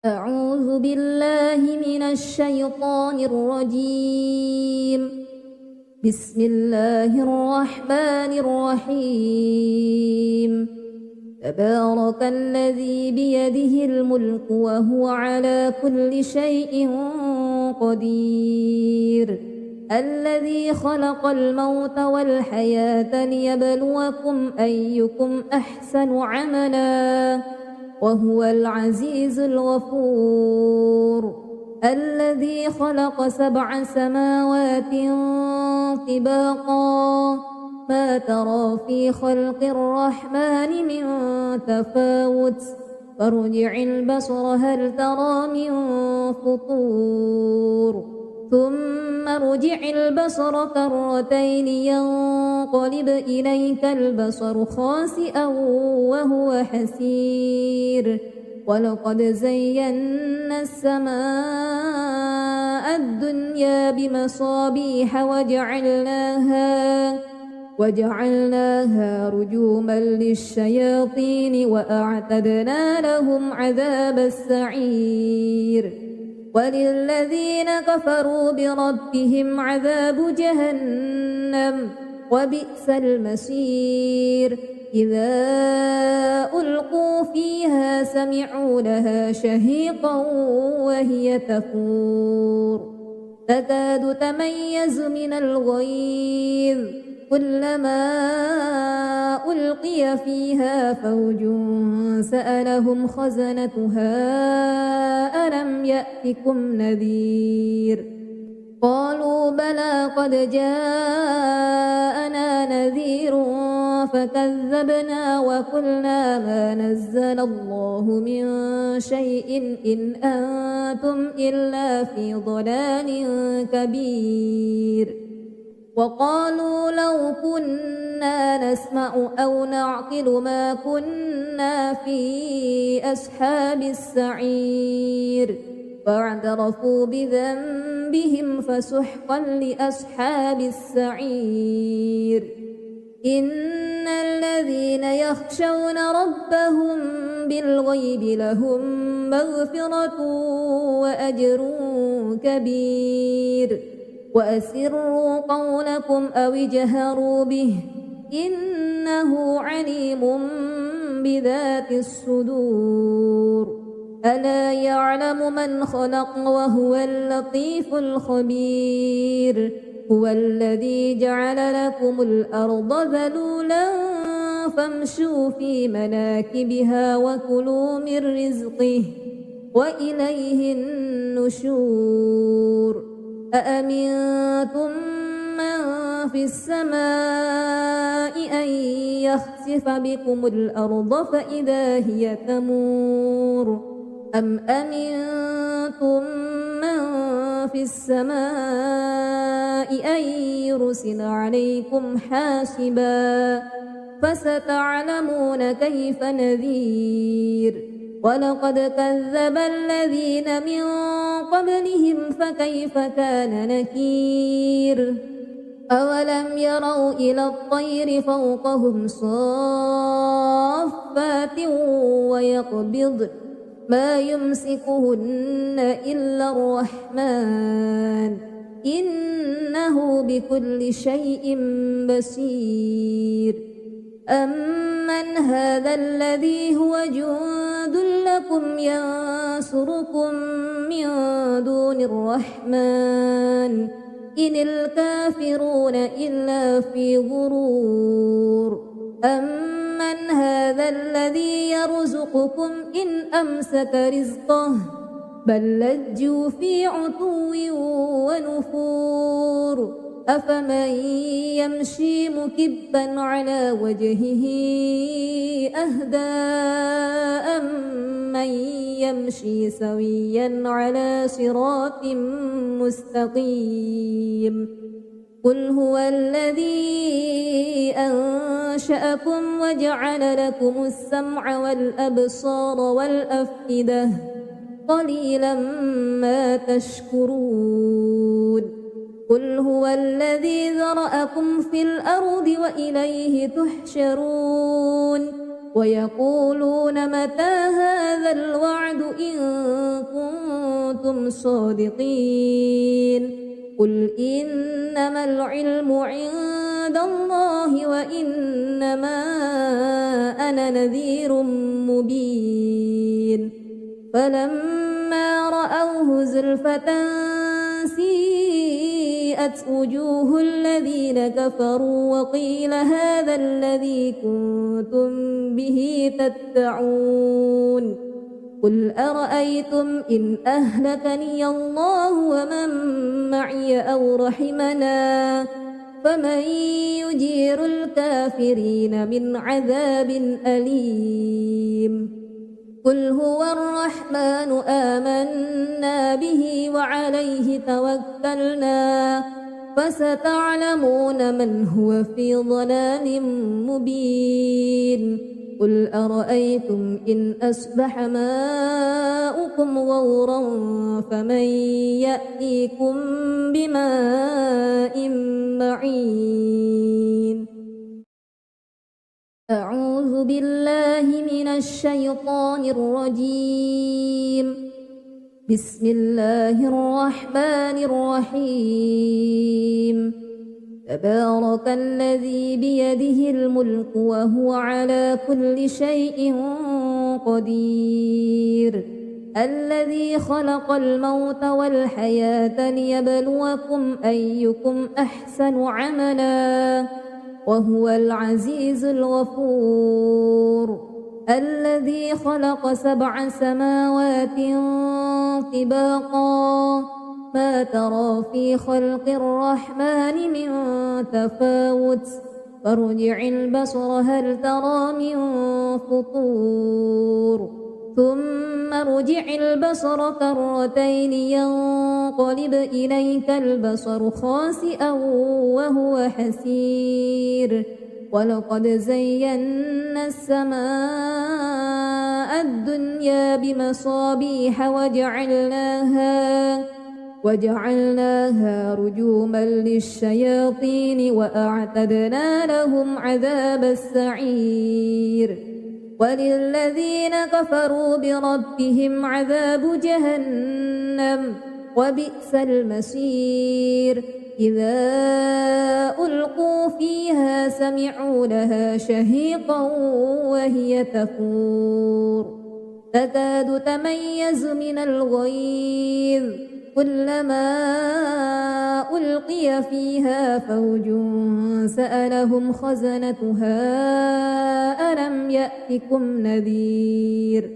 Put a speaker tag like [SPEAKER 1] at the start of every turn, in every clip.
[SPEAKER 1] أعوذ بالله من الشيطان الرجيم. بسم الله الرحمن الرحيم. تبارك الذي بيده الملك وهو على كل شيء قدير. الذي خلق الموت والحياة ليبلوكم أيكم أحسن عملا وهو العزيز الغفور. الذي خلق 7 سماوات طباقا ما ترى في خلق الرحمن من تفاوت فارجع البصر هل ترى من فطور ثم ارجع البصر كرتين ينقلب إليك البصر خاسئا وهو حسير. ولقد زينا السماء الدنيا بمصابيح وجعلناها رجوما للشياطين وأعتدنا لهم عذاب السعير. وللذين كفروا بربهم عذاب جهنم وبئس المصير. إذا ألقوا فيها سمعوا لها شهيقا وهي تفور تكاد تميز من الغيظ كلما ألقي فيها فوج سألهم خزنتها ألم يأتكم نذير قالوا بلى قد جاءنا نذير فكذبنا وقلنا ما نزل الله من شيء إن أنتم إلا في ضلال كبير. وقالوا لو كنا نسمع أو نعقل ما كنا في أصحاب السعير فاعترفوا بذنبهم فسحقا لأصحاب السعير. إن الذين يخشون ربهم بالغيب لهم مغفرة وأجر كبير. وأسروا قولكم أو اجهروا به إنه عليم بذات الصدور. ألا يعلم من خلق وهو اللطيف الخبير. هو الذي جعل لكم الأرض ذلولا فامشوا في مناكبها وكلوا من رزقه وإليه النشور. أأمنتم من في السماء أن يخسف بكم الأرض فإذا هي تمور أم أمنتم من في السماء أن يرسل عليكم حاسبا فستعلمون كيف نذير. ولقد كذب الذين من قبلهم فكيف كان نكير. أولم يروا إلى الطير فوقهم صافات ويقبضن ما يمسكهن إلا الرحمن إنه بكل شيء بصير. أمن هذا الذي هو جند لكم ينصركم من دون الرحمن إن الكافرون إلا في غرور. أمن هذا الذي يرزقكم إن أمسك رزقه بل لجوا في عتو ونفور. أفمن يمشي مكبا على وجهه أهدى أمن يمشي سويا على صراط مستقيم. قل هو الذي أنشأكم وجعل لكم السمع والأبصار والأفئدة قليلا ما تشكرون. قل هو الذي ذرأكم في الأرض وإليه تحشرون. ويقولون متى هذا الوعد إن كنتم صادقين قل إنما العلم عند الله وإنما أنا نذير مبين فلما رأوه زلفة سيئت وجوه الذين كفروا وقيل هذا الذي كنتم به تدعون قل أرأيتم إن أهلكني الله ومن معي أو رحمنا فمن يجير الكافرين من عذاب أليم قل هو الرحمن آمنا به وعليه توكلنا فستعلمون من هو في ضلال مبين قل أرأيتم إن أصبح ماؤكم غورا فمن يأتيكم بماء معين أعوذ بالله من الشيطان الرجيم بسم الله الرحمن الرحيم تبارك الذي بيده الملك وهو على كل شيء قدير الذي خلق الموت والحياة ليبلوكم أيكم أحسن عملا وهو العزيز الغفور الذي خلق 7 سماوات طباقا ما ترى في خلق الرحمن من تفاوت فارجع البصر هل ترى من فطور ثم ارجع البصر كرتين ينقلب إليك البصر خاسئا وهو حسير ولقد زينا السماء الدنيا بمصابيح وجعلناها رجوما للشياطين وأعتدنا لهم عذاب السعير وللذين كفروا بربهم عذاب جهنم وبئس المصير إذا ألقوا فيها سمعوا لها شهيقا وهي تفور تكاد تميز من الغيظ كلما ألقي فيها فوج سألهم خزنتها ألم يأتكم نذير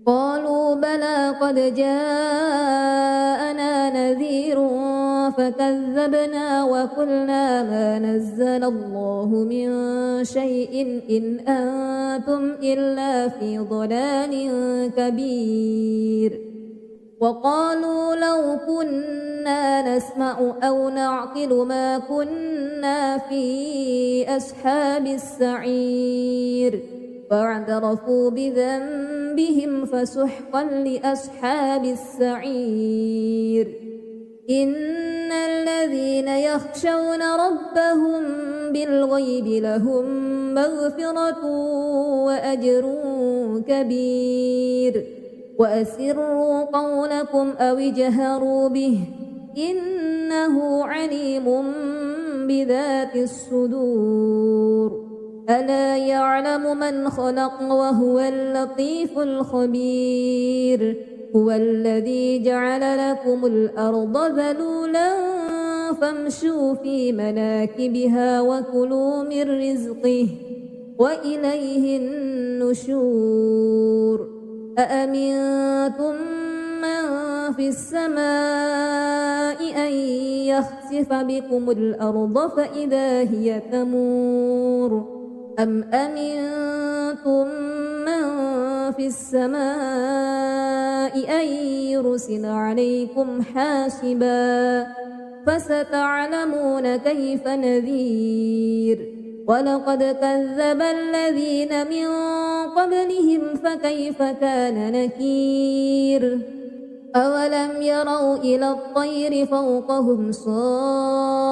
[SPEAKER 1] قالوا بلى قد جاءنا نذير فكذبنا وقلنا ما نزل الله من شيء إن أنتم إلا في ضلال كبير وقالوا لو كنا نسمع أو نعقل ما كنا في أصحاب السعير فاعترفوا بذنبهم فسحقا لأصحاب السعير إن الذين يخشون ربهم بالغيب لهم مغفرة وأجر كبير وأسروا قولكم أو اجهروا به إنه عليم بذات الصدور ألا يعلم من خلق وهو اللطيف الخبير هو الذي جعل لكم الأرض ذلولا فامشوا في مناكبها وكلوا من رزقه وإليه النشور أأمنتم من في السماء أن يخسف بكم الأرض فإذا هي تمور أم أمنتم من في السماء أن يرسل عليكم حاسبا فستعلمون كيف نذير ولقد كذب الذين من قبلهم فكيف كان نكير أولم يروا إلى الطير فوقهم صافات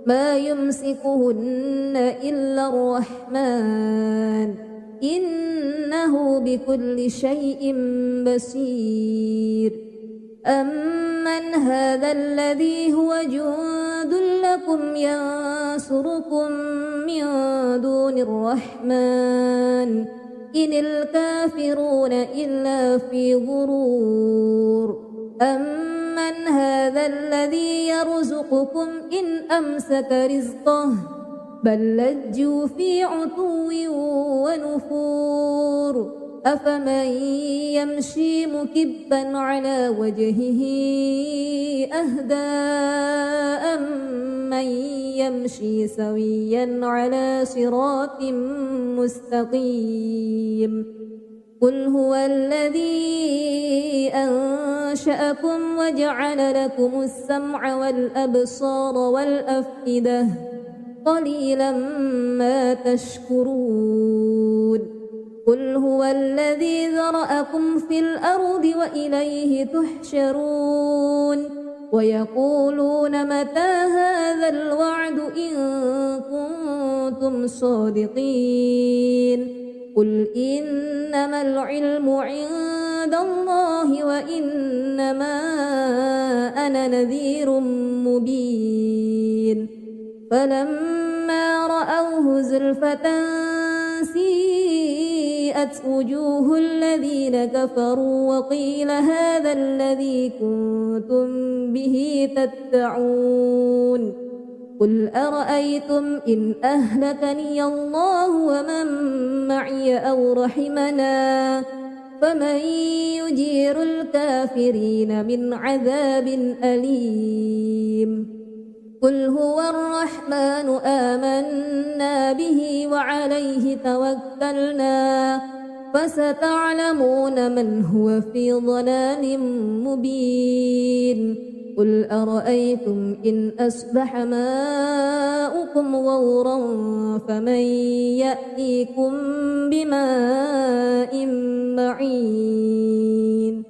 [SPEAKER 1] ما يمسكهن إلا الرحمن إنه بكل شيء بصير أمن هذا الذي هو جند لكم ينصركم من دون الرحمن إن الكافرون إلا في غرور أمن هذا الذي يرزقكم إن أمسك رزقه بل لجوا في عتو ونفور أفمن يمشي مكبا على وجهه أهدى أمن يمشي سويا على صراط مستقيم قل هو الذي أنشأكم وجعل لكم السمع والأبصار والأفئدة قليلا ما تشكرون قل هو الذي ذرأكم في الأرض وإليه تحشرون ويقولون متى هذا الوعد إن كنتم صادقين قل إنما العلم عند الله وإنما أنا نذير مبين فلما رأوه زلفة سيئت وجوه الذين كفروا وقيل هذا الذي كنتم به تدعون قل أرأيتم إن أهلكني الله ومن معي أو رحمنا فمن يجير الكافرين من عذاب أليم قل هو الرحمن آمنا به وعليه توكلنا فستعلمون من هو في ضلال مبين قل أرأيتم إن أصبح ماؤكم غورا فمن يأتيكم بماء معين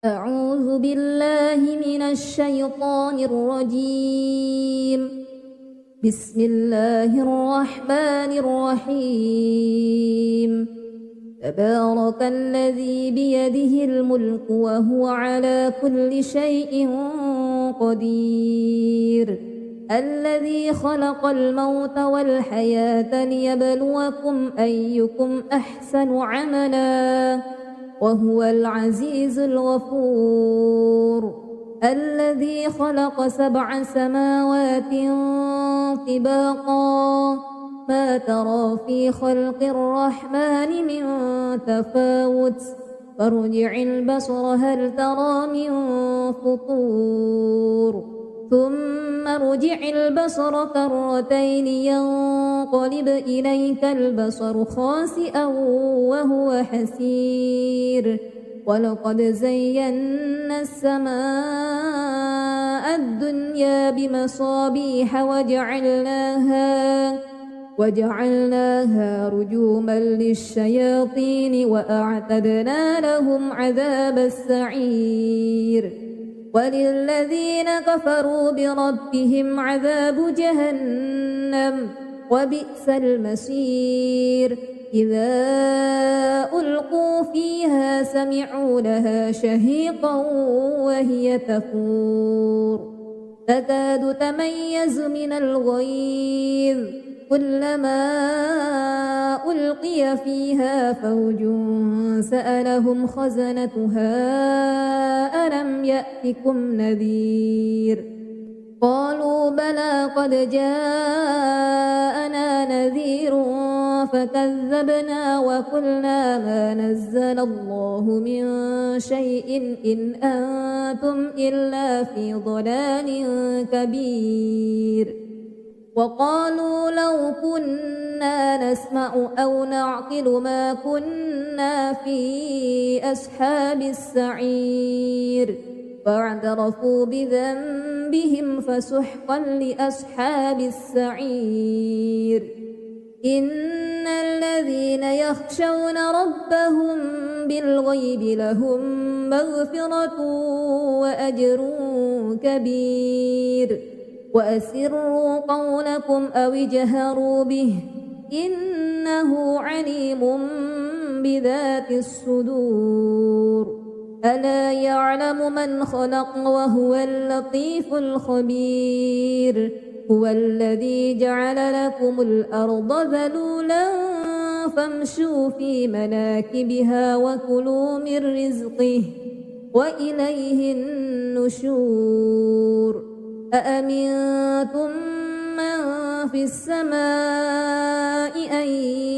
[SPEAKER 1] أعوذ بالله من الشيطان الرجيم بسم الله الرحمن الرحيم تبارك الذي بيده الملك وهو على كل شيء قدير الذي خلق الموت والحياة ليبلوكم أيكم أحسن عملا وهو العزيز الغفور الذي خلق 7 سماوات طباقا ما ترى في خلق الرحمن من تفاوت فارجع البصر هل ترى من فطور ثم ارجع البصر كرتين ينقلب إليك البصر خاسئا وهو حسير ولقد زينا السماء الدنيا بمصابيح وجعلناها رجوما للشياطين وأعتدنا لهم عذاب السعير وللذين كفروا بربهم عذاب جهنم وبئس المصير إذا ألقوا فيها سمعوا لها شهيقا وهي تفور تكاد تميز من الغيظ كلما ألقي فيها فوج سألهم خزنتها ألم يأتكم نذير قالوا بلى قد جاءنا نذير فكذبنا وقلنا ما نزل الله من شيء إن أنتم إلا في ضلال كبير وقالوا لو كنا نسمع أو نعقل ما كنا في أصحاب السعير فاعترفوا بذنبهم فسحقا لأصحاب السعير إن الذين يخشون ربهم بالغيب لهم مغفرة وأجر كبير وأسروا قولكم أو اجهروا به إنه عليم بذات الصدور ألا يعلم من خلق وهو اللطيف الخبير هو الذي جعل لكم الأرض ذلولا فامشوا في مناكبها وكلوا من رزقه وإليه النشور أأمنتم من في السماء أن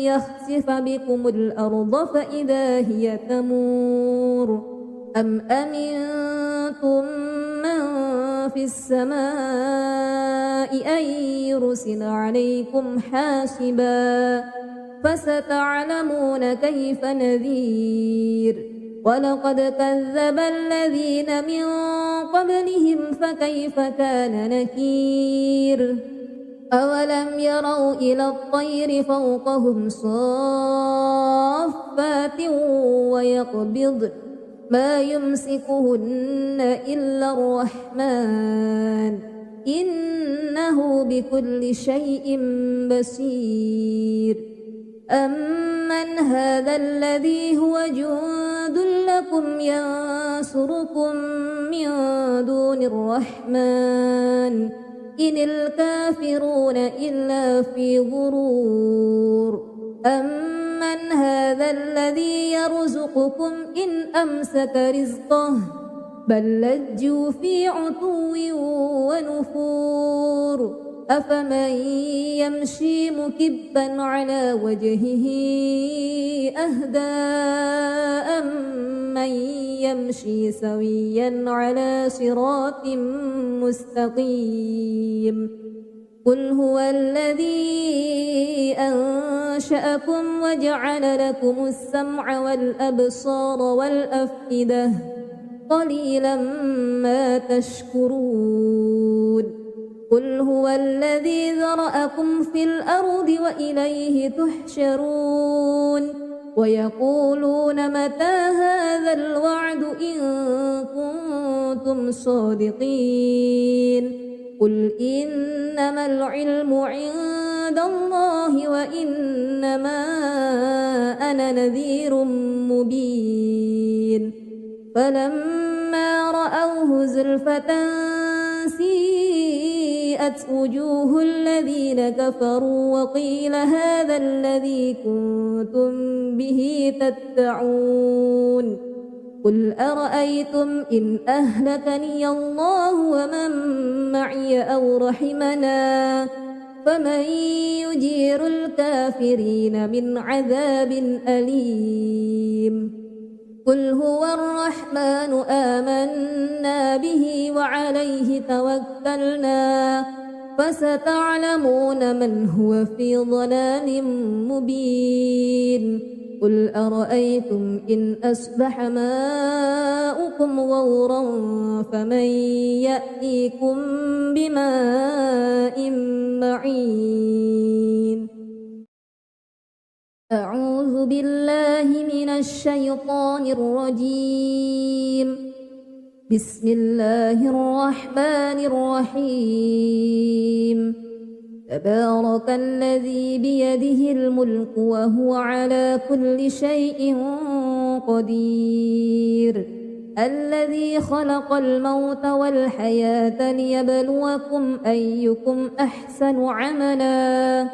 [SPEAKER 1] يخسف بكم الأرض فإذا هي تمور أم أمنتم من في السماء أن يرسل عليكم حاسبا فستعلمون كيف نذير ولقد كذب الذين من قبلهم فكيف كان نكير أولم يروا إلى الطير فوقهم صافات ويقبضن ما يمسكهن إلا الرحمن إنه بكل شيء بصير أمن هذا الذي هو جند لكم ينصركم من دون الرحمن إن الكافرون إلا في غرور أمن هذا الذي يرزقكم إن أمسك رزقه بل لجوا في عتو ونفور أفمن يمشي مكبا على وجهه أهدى أمن يمشي سويا على صراط مستقيم قل هو الذي أنشأكم وجعل لكم السمع والأبصار والأفئدة قليلا ما تشكرون قل هو الذي ذرأكم في الأرض وإليه تحشرون ويقولون متى هذا الوعد إن كنتم صادقين قل إنما العلم عند الله وإنما أنا نذير مبين فلما رأوه زلفة سيئت وجوه الذين كفروا وقيل هذا الذي كنتم به تدعون قل أرأيتم إن أهلكني الله ومن معي أو رحمنا فمن يجير الكافرين من عذاب أليم قل هو الرحمن آمنا به وعليه توكلنا فستعلمون من هو في ضلال مبين قل أرأيتم إن أصبح ماؤكم غورا فمن يأتيكم بماء معين أعوذ بالله من الشيطان الرجيم بسم الله الرحمن الرحيم تبارك الذي بيده الملك وهو على كل شيء قدير الذي خلق الموت والحياة ليبلوكم أيكم أحسن عملا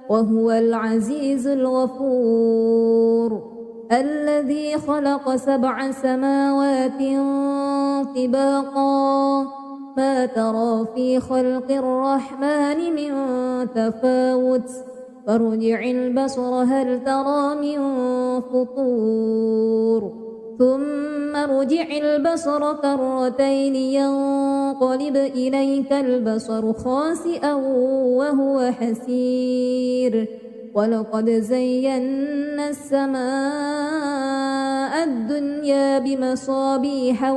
[SPEAKER 1] وهو العزيز الغفور الذي خلق 7 سماوات طباقا ما ترى في خلق الرحمن من تفاوت فارجع البصر هل ترى من فطور ثم ارجع البصر كرتين ينقلب إليك البصر خاسئا وهو حسير ولقد زينا السماء الدنيا بمصابيح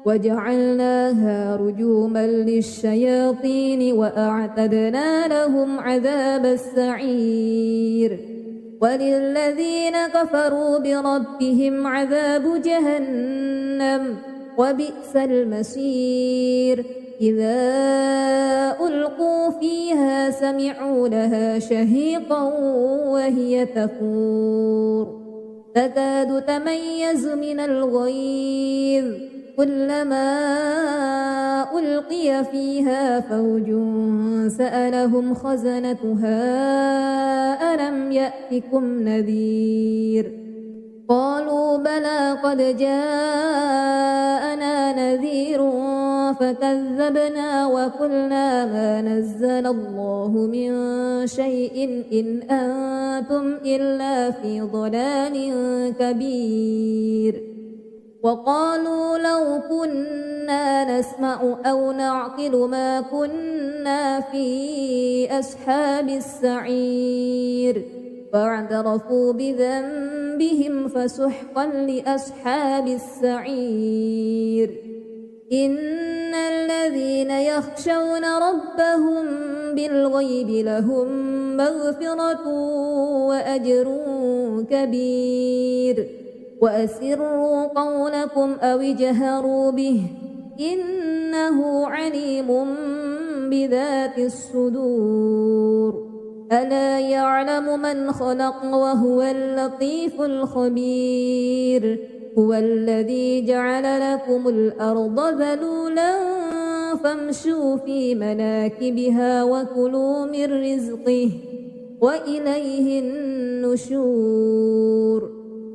[SPEAKER 1] وجعلناها رجوما للشياطين وأعتدنا لهم عذاب السعير وللذين كفروا بربهم عذاب جهنم وبئس المصير إذا ألقوا فيها سمعوا لها شهيقا وهي تفور تكاد تميز من الغيظ كلما ألقي فيها فوج سألهم خزنتها ألم يأتكم نذير قالوا بلى قد جاءنا نذير فكذبنا وقلنا ما نزل الله من شيء إن أنتم إلا في ضلال كبير وقالوا لو كنا نسمع أو نعقل ما كنا في أصحاب السعير فاعترفوا بذنبهم فسحقا لأصحاب السعير إن الذين يخشون ربهم بالغيب لهم مغفرة وأجر كبير وأسروا قولكم أو اجهروا به إنه عليم بذات الصدور ألا يعلم من خلق وهو اللطيف الخبير هو الذي جعل لكم الأرض ذلولا فامشوا في مناكبها وكلوا من رزقه وإليه النشور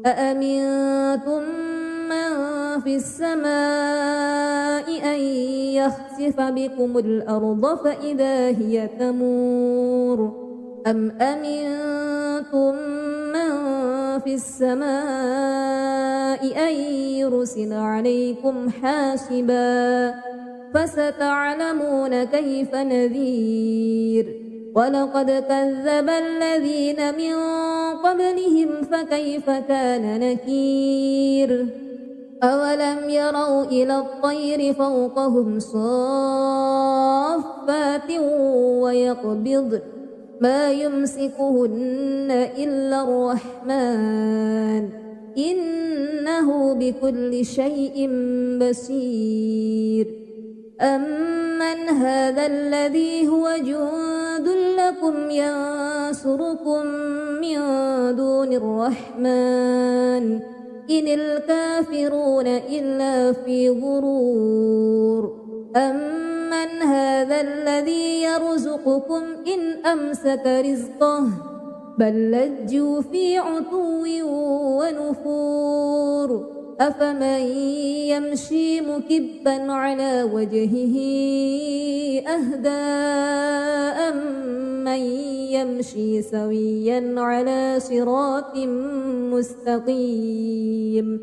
[SPEAKER 1] أأمنتم من في السماء أن يخسف بكم الأرض فإذا هي تمور أم أمنتم من في السماء أن يرسل عليكم حاسبا فستعلمون كيف نذير ولقد كذب الذين من قبلهم فكيف كان نكير أولم يروا إلى الطير فوقهم صافات ويقبض ما يمسكهن إلا الرحمن إنه بكل شيء بصير أمن هذا الذي هو جند لكم ينصركم من دون الرحمن إن الكافرون إلا في غرور أمن هذا الذي يرزقكم إن أمسك رزقه بل لجوا في عتو ونفور أفمن يمشي مكبا على وجهه أهدى أمن يمشي سويا على صراط مستقيم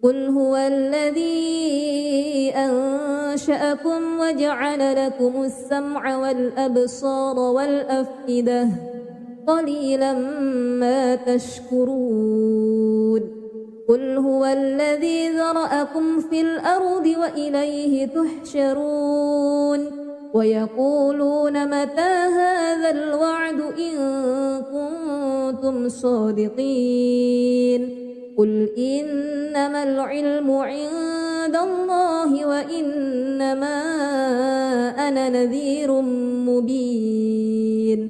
[SPEAKER 1] قل هو الذي أنشأكم وجعل لكم السمع والأبصار والأفئدة قليلا ما تشكرون قل هو الذي ذرأكم في الأرض وإليه تحشرون ويقولون متى هذا الوعد إن كنتم صادقين قل إنما العلم عند الله وإنما أنا نذير مبين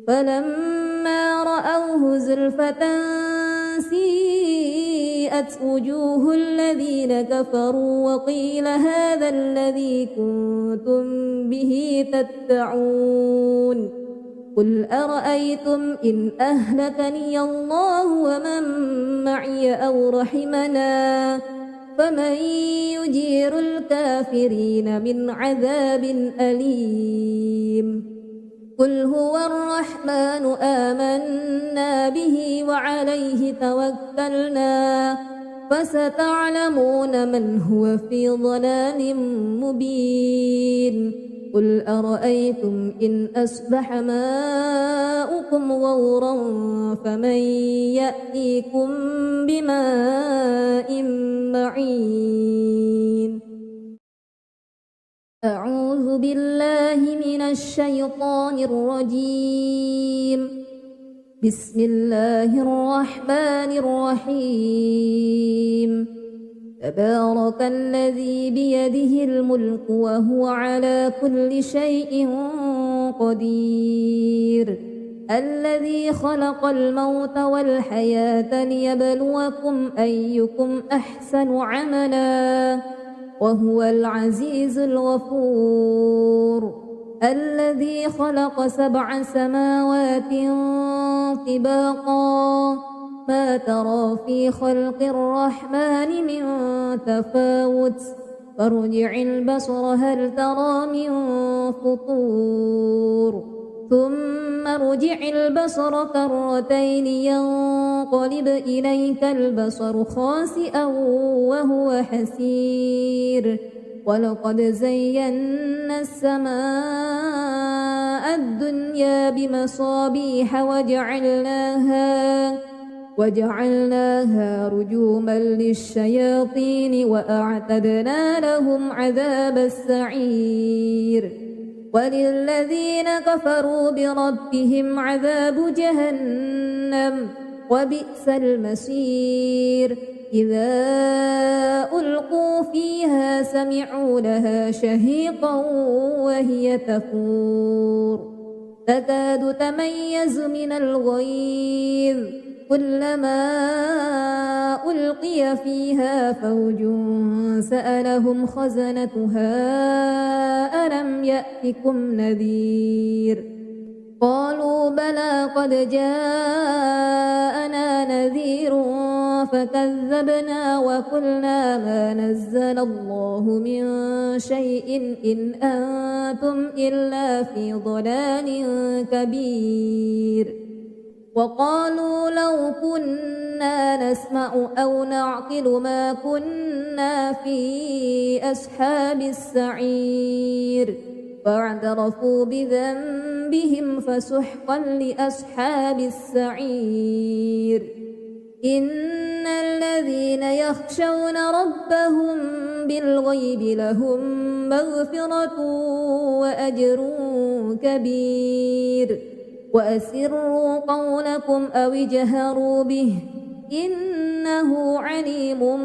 [SPEAKER 1] فلما رأوه زلفة سيئت وجوه الذين كفروا وقيل هذا الذي كنتم به تدعون قل أرأيتم إن أهلكني الله ومن معي أو رحمنا فمن يجير الكافرين من عذاب أليم قل هو الرحمن آمنا به وعليه توكلنا فستعلمون من هو في ضلال مبين قل أرأيتم إن أصبح ماؤكم غورا فمن يأتيكم بماء معين أعوذ بالله من الشيطان الرجيم بسم الله الرحمن الرحيم تبارك الذي بيده الملك وهو على كل شيء قدير الذي خلق الموت والحياة ليبلوكم أيكم أحسن عملا وهو العزيز الغفور الذي خلق 7 سماوات طباقا ما ترى في خلق الرحمن من تفاوت فارجع البصر هل ترى من فطور ثم ارجع البصر كرتين ينقلب إليك البصر خاسئا وهو حسير ولقد زينا السماء الدنيا بمصابيح وجعلناها رجوما للشياطين وأعتدنا لهم عذاب السعير وللذين كفروا بربهم عذاب جهنم وبئس المصير إذا ألقوا فيها سمعوا لها شهيقا وهي تفور تكاد تميز من الغيظ كلما ألقي فيها فوج سألهم خزنتها ألم يأتكم نذير قالوا بلى قد جاءنا نذير فكذبنا وقلنا ما نزل الله من شيء إن أنتم إلا في ضلال كبير وقالوا لو كنا نسمع أو نعقل ما كنا في أصحاب السعير فاعترفوا بذنبهم فسحقا لأصحاب السعير إن الذين يخشون ربهم بالغيب لهم مغفرة وأجر كبير وأسروا قولكم أو اجهروا به إنه عليم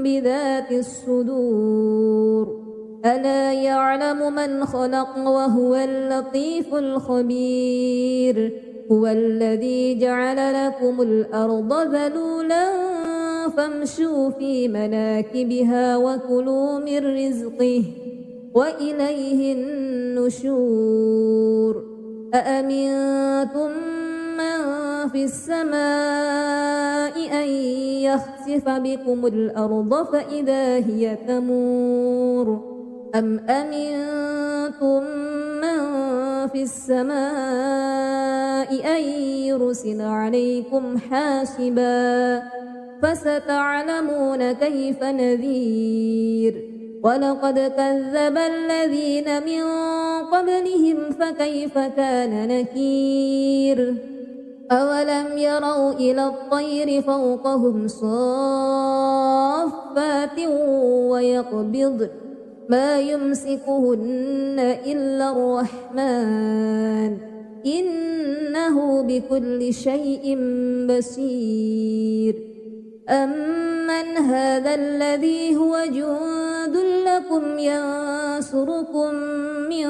[SPEAKER 1] بذات الصدور ألا يعلم من خلق وهو اللطيف الخبير هو الذي جعل لكم الأرض ذلولا فامشوا في مناكبها وكلوا من رزقه وإليه النشور أأمنتم من في السماء أن يخسف بكم الأرض فإذا هي تمور أم أمنتم من في السماء أن يرسل عليكم حاسبا فستعلمون كيف نذير ولقد كذب الذين من قبلهم فكيف كان نكير أولم يروا إلى الطير فوقهم صافات ويقبضن ما يمسكهن إلا الرحمن إنه بكل شيء بصير أمن هذا الذي هو جند لكم ينصركم من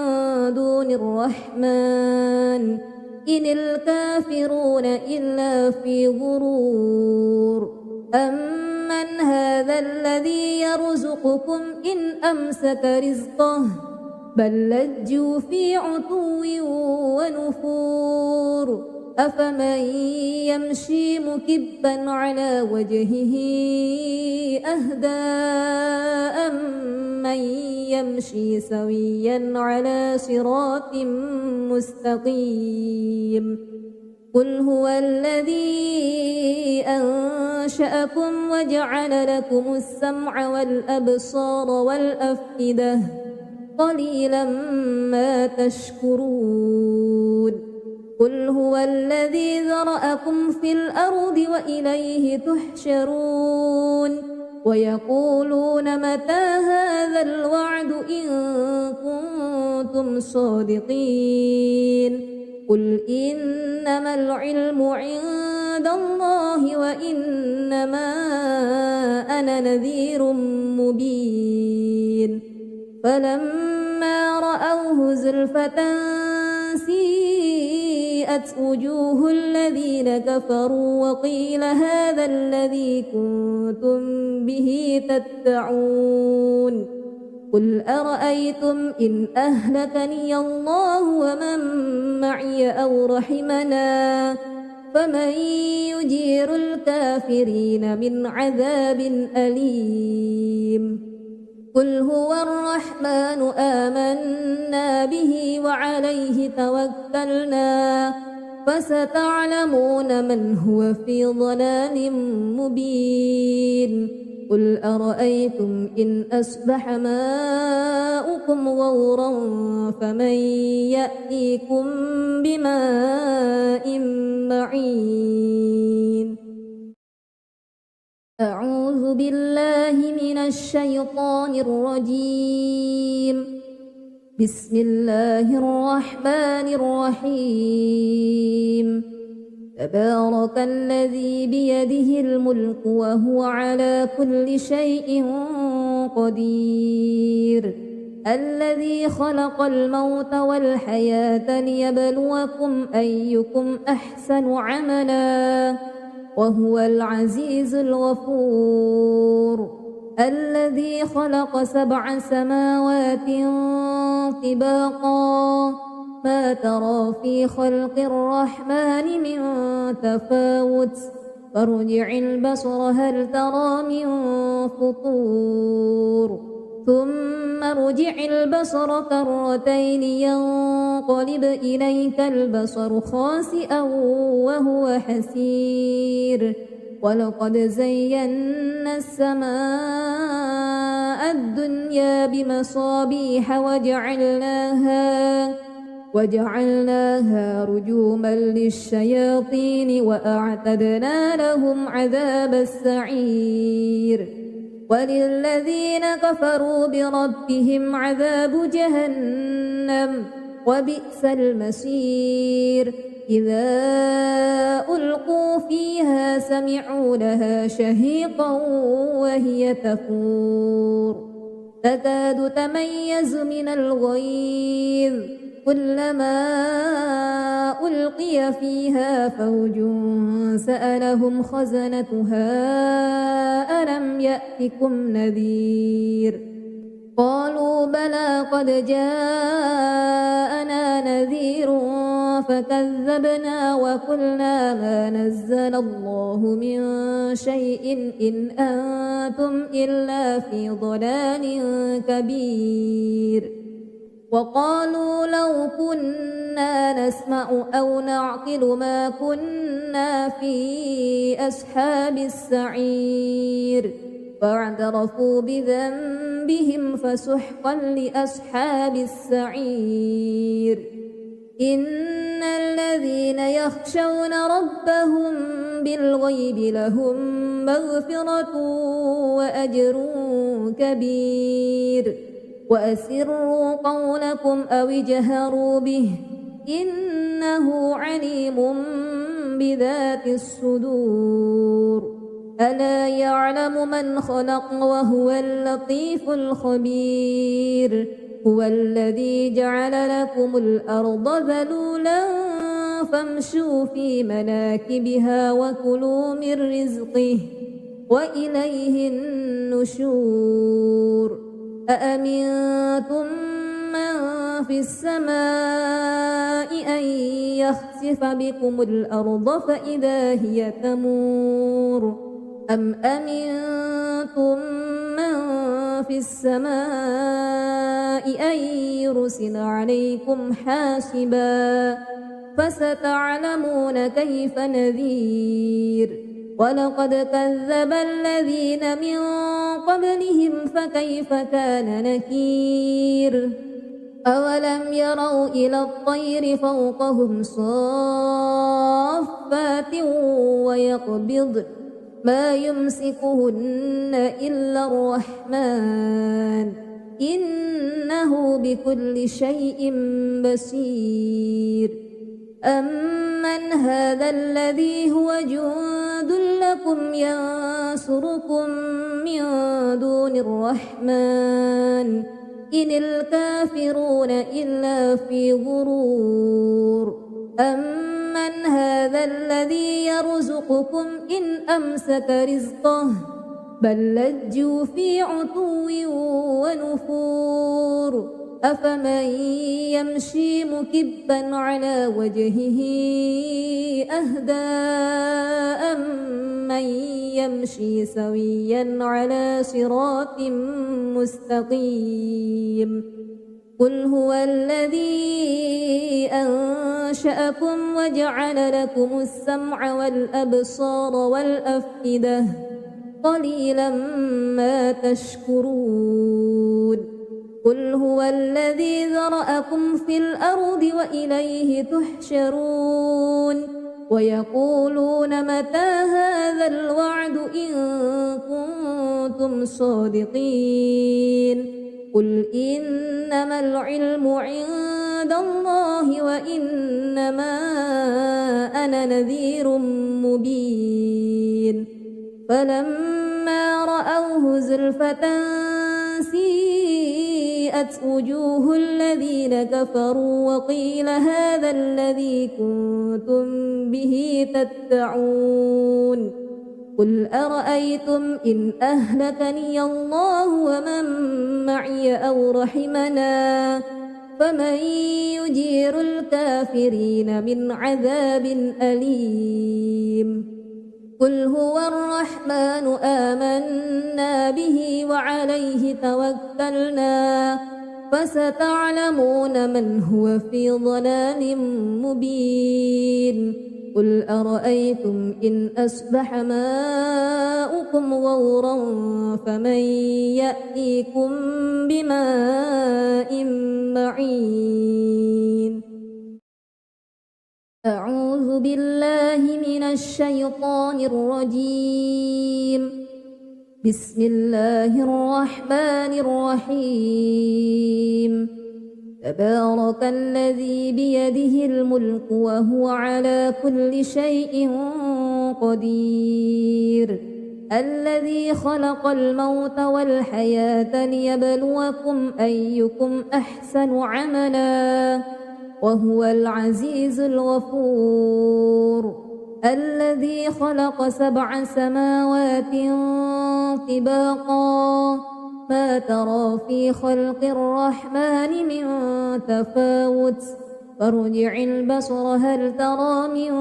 [SPEAKER 1] دون الرحمن إن الكافرون إلا في غرور أمن هذا الذي يرزقكم إن أمسك رزقه بل لجوا في عتو ونفور أفمن يمشي مكبا على وجهه أهدى أمن يمشي سويا على صراط مستقيم قل هو الذي أنشأكم وجعل لكم السمع والأبصار والأفئدة قليلا ما تشكرون قل هو الذي ذرأكم في الأرض وإليه تحشرون ويقولون متى هذا الوعد إن كنتم صادقين قل إنما العلم عند عند الله وإنما أنا نذير مبين فلما رأوه زلفة سيئت وجوه الذين كفروا وقيل هذا الذي كنتم به تدعون قل أرأيتم إن أهلكني الله ومن معي أو رحمنا فمن يجير الكافرين من عذاب أليم قل هو الرحمن آمنا به وعليه توكلنا فستعلمون من هو في ضلال مبين قل أرأيتم إن أصبح ماؤكم غورا فمن يأتيكم بماء معين أعوذ بالله من الشيطان الرجيم بسم الله الرحمن الرحيم تبارك الذي بيده الملك وهو على كل شيء قدير الذي خلق الموت والحياة ليبلوكم أيكم أحسن عملا وهو العزيز الغفور الذي خلق 7 سماوات طباقا ما ترى في خلق الرحمن من تفاوت فارجع البصر هل ترى من فطور ثم ارجع البصر كرتين ينقلب إليك البصر خاسئا وهو حسير ولقد زينا السماء الدنيا بمصابيح وجعلناها رجوما للشياطين وأعتدنا لهم عذاب السعير وللذين كفروا بربهم عذاب جهنم وبئس المصير إذا ألقوا فيها سمعوا لها شهيقا وهي تفور تكاد تميز من الغيظ كلما ألقي فيها فوج سألهم خزنتها ألم يأتكم نذير قالوا بلى قد جاءنا نذير فكذبنا وقلنا ما نزل الله من شيء إن أنتم إلا في ضلال كبير وقالوا لو كنا نسمع أو نعقل ما كنا في أصحاب السعير فاعترفوا بذنبهم فسحقا لأصحاب السعير إن الذين يخشون ربهم بالغيب لهم مغفرة وأجر كبير وأسروا قولكم أو اجهروا به إنه عليم بذات الصدور ألا يعلم من خلق وهو اللطيف الخبير هو الذي جعل لكم الأرض ذلولا فامشوا في مناكبها وكلوا من رزقه وإليه النشور أأمنتم من في السماء أن يخسف بكم الأرض فإذا هي تمور أم أمنتم من في السماء أن يرسل عليكم حاسبا فستعلمون كيف نذير ولقد كذب الذين من قبلهم فكيف كان نكير أولم يروا إلى الطير فوقهم صافات ويقبض ما يمسكهن إلا الرحمن إنه بكل شيء بصير أمن هذا الذي هو جند لكم ينصركم من دون الرحمن إن الكافرون إلا في غرور أمن هذا الذي يرزقكم إن أمسك رزقه بل لجوا في عتو ونفور أفمن يمشي مكبا على وجهه أهدى أمن يمشي سويا على صراط مستقيم قل هو الذي أنشأكم وجعل لكم السمع والأبصار والأفئدة قليلا ما تشكرون قل هو الذي ذرأكم في الأرض وإليه تحشرون ويقولون متى هذا الوعد إن كنتم صادقين قل إنما العلم عند الله وإنما أنا نذير مبين فلما رأوه زلفة سيئت وجوه الذين كفروا وقيل هذا الذي كنتم به تدعون قل أرأيتم إن أهلكني الله ومن معي أو رحمنا فمن يجير الكافرين من عذاب أليم قل هو الرحمن آمنا به وعليه توكلنا فستعلمون من هو في ضلال مبين قل أرأيتم إن أصبح ماؤكم غورا فمن يأتيكم بماء معين أعوذ بالله من الشيطان الرجيم بسم الله الرحمن الرحيم تبارك الذي بيده الملك وهو على كل شيء قدير الذي خلق الموت والحياة ليبلوكم أيكم أحسن عملا وهو العزيز الغفور الذي خلق 7 سماوات طباقا ما ترى في خلق الرحمن من تفاوت فارجع البصر هل ترى من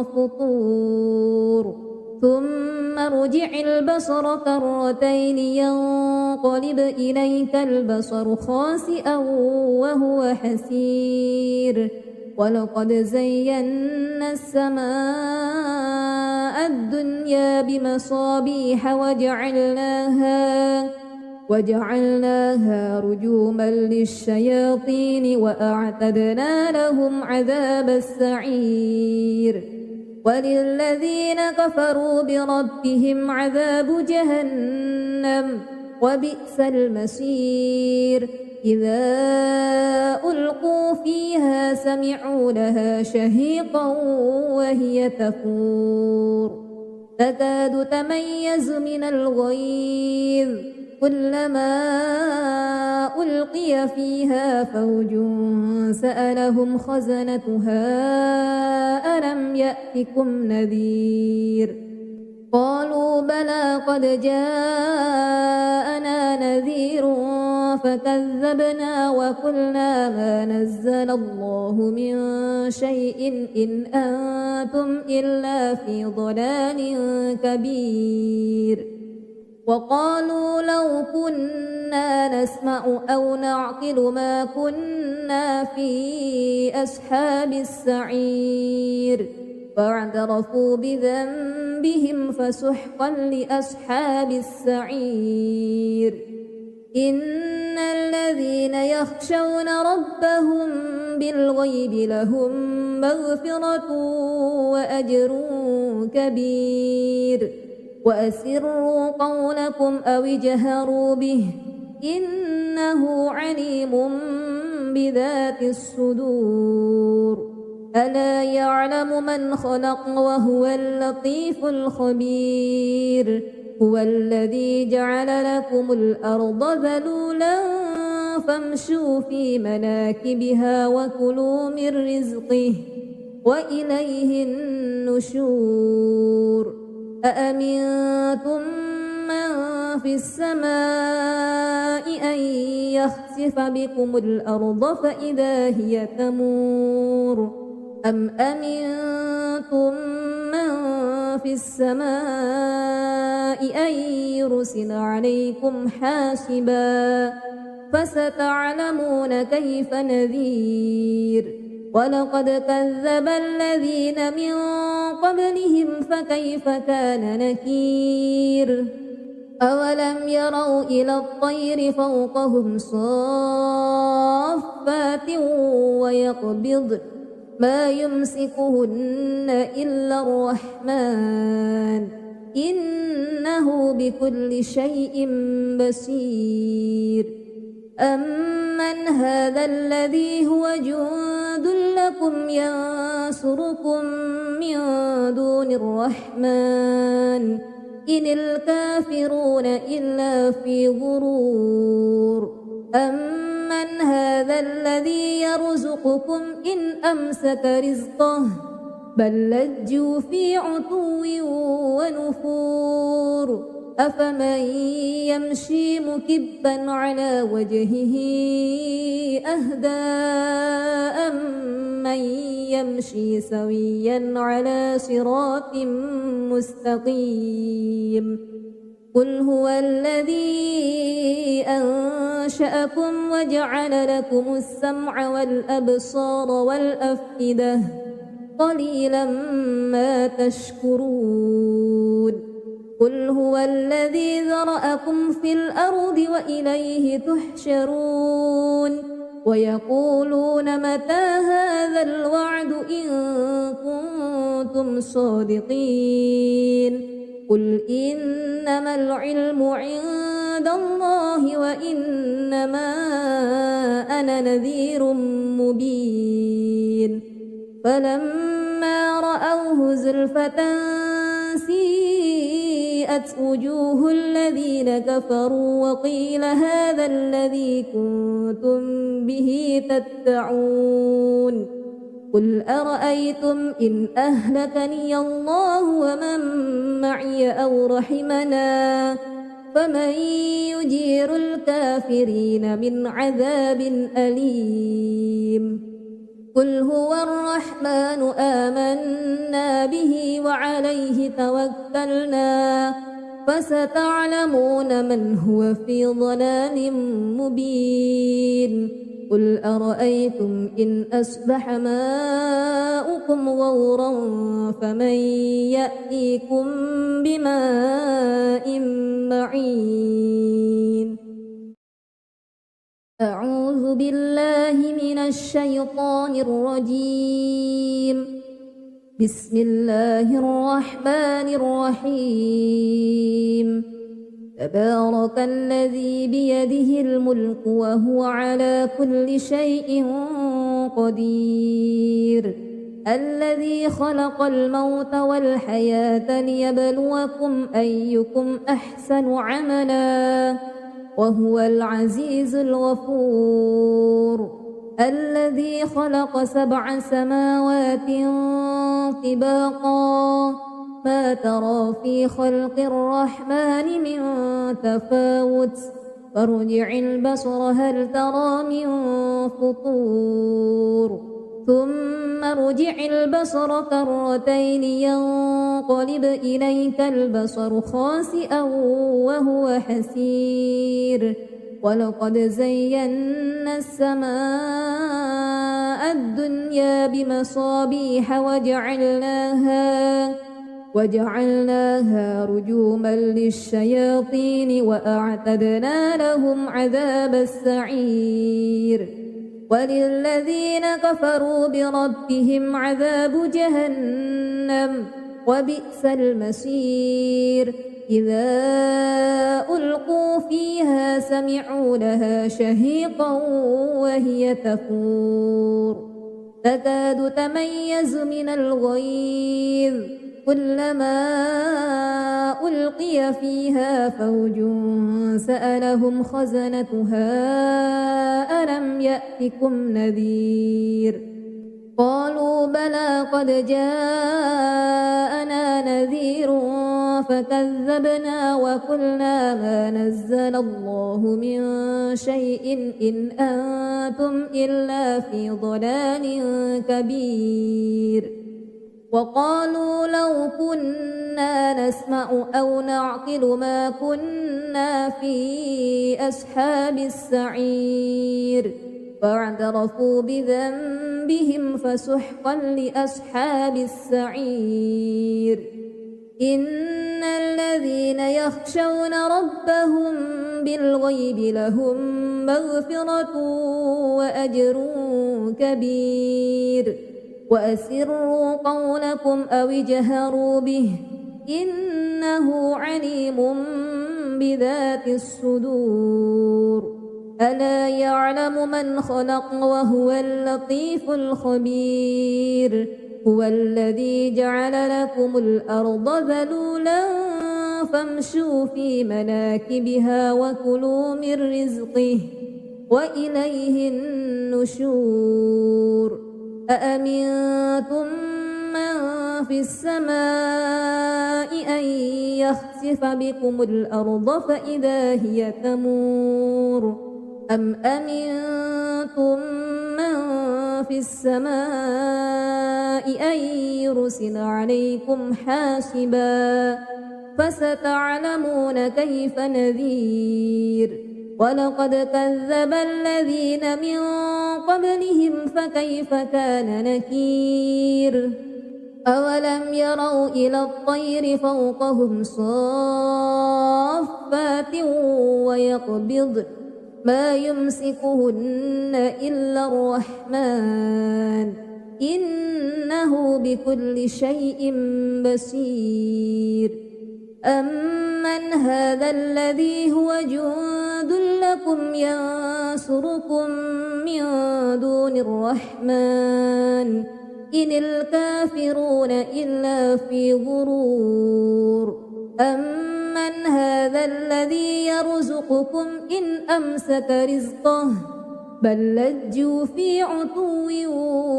[SPEAKER 1] فطور ثم ارجع البصر كرتين ينقلب إليك البصر خاسئا وهو حسير ولقد زينا السماء الدنيا بمصابيح وجعلناها رجوما للشياطين وأعتدنا لهم عذاب السعير وللذين كفروا بربهم عذاب جهنم وبئس المصير إذا ألقوا فيها سمعوا لها شهيقا وهي تفور تكاد تميز من الغيظ كلما ألقي فيها فوج سألهم خزنتها ألم يأتكم نذير قالوا بلى قد جاءنا نذير فكذبنا وقلنا ما نزل الله من شيء إن أنتم إلا في ضلال كبير وقالوا لو كنا نسمع أو نعقل ما كنا في أصحاب السعير فاعترفوا بذنبهم فسحقا لأصحاب السعير إن الذين يخشون ربهم بالغيب لهم مغفرة وأجر كبير وأسروا قولكم أو اجهروا به إنه عليم بذات الصدور ألا يعلم من خلق وهو اللطيف الخبير هو الذي جعل لكم الأرض ذلولا فامشوا في مناكبها وكلوا من رزقه وإليه النشور أأمنتم من في السماء أن يخسف بكم الأرض فإذا هي تمور أم أمنتم من في السماء أن يرسل عليكم حاسبا فستعلمون كيف نذير ولقد كذب الذين من قبلهم فكيف كان نكير أولم يروا إلى الطير فوقهم صافات ويقبضن ما يمسكهن إلا الرحمن إنه بكل شيء بصير أمن هذا الذي هو جند لكم ينصركم من دون الرحمن إن الكافرون إلا في غرور أمن هذا الذي يرزقكم إن أمسك رزقه بل لجوا في عتو ونفور أفمن يمشي مكبا على وجهه أهدى أمن يمشي سويا على صراط مستقيم قل هو الذي أنشأكم وجعل لكم السمع والأبصار والأفئدة قليلا ما تشكرون قل هو الذي ذرأكم في الأرض وإليه تحشرون ويقولون متى هذا الوعد إن كنتم صادقين قل إنما العلم عند الله وإنما أنا نذير مبين فلما رأوه زلفة سيئت وجوه الذين كفروا وقيل هذا الذي كنتم به تدعون قل أرأيتم إن أهلكني الله ومن معي أو رحمنا فمن يجير الكافرين من عذاب أليم قل هو الرحمن آمنا به وعليه توكلنا فستعلمون من هو في ضلال مبين قل أرأيتم إن أصبح ماؤكم غورا فمن يأتيكم بماء معين أعوذ بالله من الشيطان الرجيم بسم الله الرحمن الرحيم تبارك الذي بيده الملك وهو على كل شيء قدير الذي خلق الموت والحياة ليبلوكم أيكم أحسن عملا وهو العزيز الغفور الذي خلق 7 سماوات طباقا ما ترى في خلق الرحمن من تفاوت فارجع البصر هل ترى من فطور ثم ارجع البصر كرتين ينقلب إليك البصر خاسئا وهو حسير ولقد زينا السماء الدنيا بمصابيح وجعلناها رجوما للشياطين وأعتدنا لهم عذاب السعير وللذين كفروا بربهم عذاب جهنم وبئس المصير إذا ألقوا فيها سمعوا لها شهيقا وهي تفور تكاد تميز من الغيظ كلما ألقي فيها فوج سألهم خزنتها ألم يأتكم نذير قالوا بلى قد جاءنا نذير فكذبنا وقلنا ما نزل الله من شيء إن أنتم إلا في ضلال كبير وقالوا لو كنا نسمع أو نعقل ما كنا في أصحاب السعير فاعترفوا بذنبهم فسحقا لأصحاب السعير إن الذين يخشون ربهم بالغيب لهم مغفرة وأجر كبير وأسروا قولكم أو اجهروا به إنه عليم بذات الصدور ألا يعلم من خلق وهو اللطيف الخبير هو الذي جعل لكم الأرض ذلولا فامشوا في مناكبها وكلوا من رزقه وإليه النشور أأمنتم من في السماء أن يخسف بكم الأرض فإذا هي تمور أم أمنتم من في السماء أن يرسل عليكم حاسبا فستعلمون كيف نذير ولقد كذب الذين من قبلهم فكيف كان نكير أولم يروا إلى الطير فوقهم صافات ويقبضن ما يمسكهن إلا الرحمن إنه بكل شيء بصير أمن هذا الذي هو جند لكم ينصركم من دون الرحمن إن الكافرون إلا في غرور أمن هذا الذي يرزقكم إن أمسك رزقه بل لجوا في عتو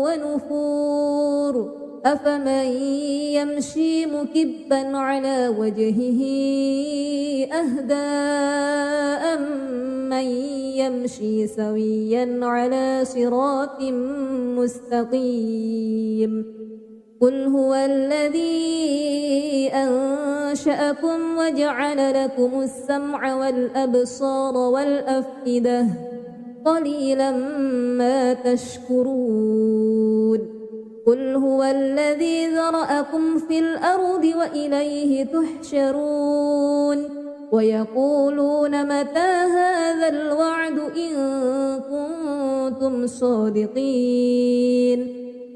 [SPEAKER 1] ونفور أفمن يمشي مكبا على وجهه أهدى أمن يمشي سويا على صراط مستقيم قل هو الذي أنشأكم وجعل لكم السمع والأبصار والأفئدة قليلا ما تشكرون قل هو الذي ذرأكم في الأرض وإليه تحشرون ويقولون متى هذا الوعد إن كنتم صادقين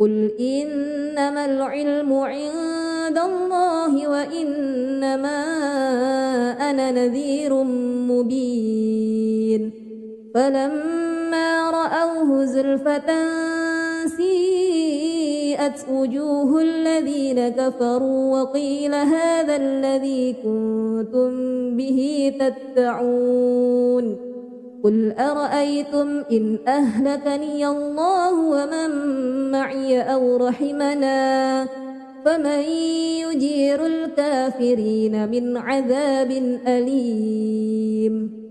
[SPEAKER 1] قل إنما العلم عند الله وإنما أنا نذير مبين فلما رأوه زلفة سيئت وجوه الذين كفروا وقيل هذا الذي كنتم به تدعون قل أرأيتم إن أهلكني الله ومن معي أو رحمنا فمن يجير الكافرين من عذاب أليم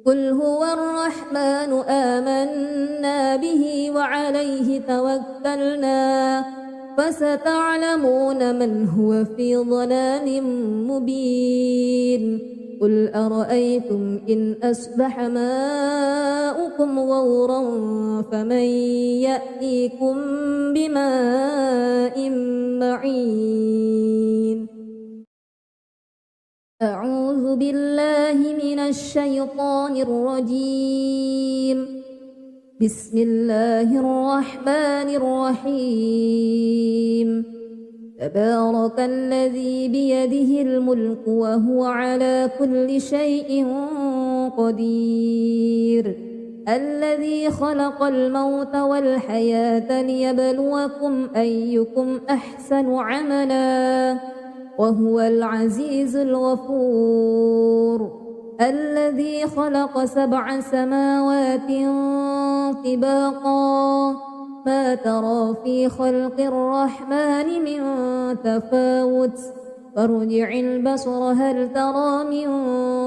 [SPEAKER 1] قل هو الرحمن آمنا به وعليه توكلنا فستعلمون من هو في ضلال مبين قل أرأيتم إن أصبح ماؤكم غورا فمن يأتيكم بماء معين أعوذ بالله من الشيطان الرجيم بسم الله الرحمن الرحيم تبارك الذي بيده الملك وهو على كل شيء قدير الذي خلق الموت والحياة ليبلوكم أيكم أحسن عملا وهو العزيز الغفور الذي خلق 7 سماوات طباقا ما ترى في خلق الرحمن من تفاوت فارجع البصر هل ترى من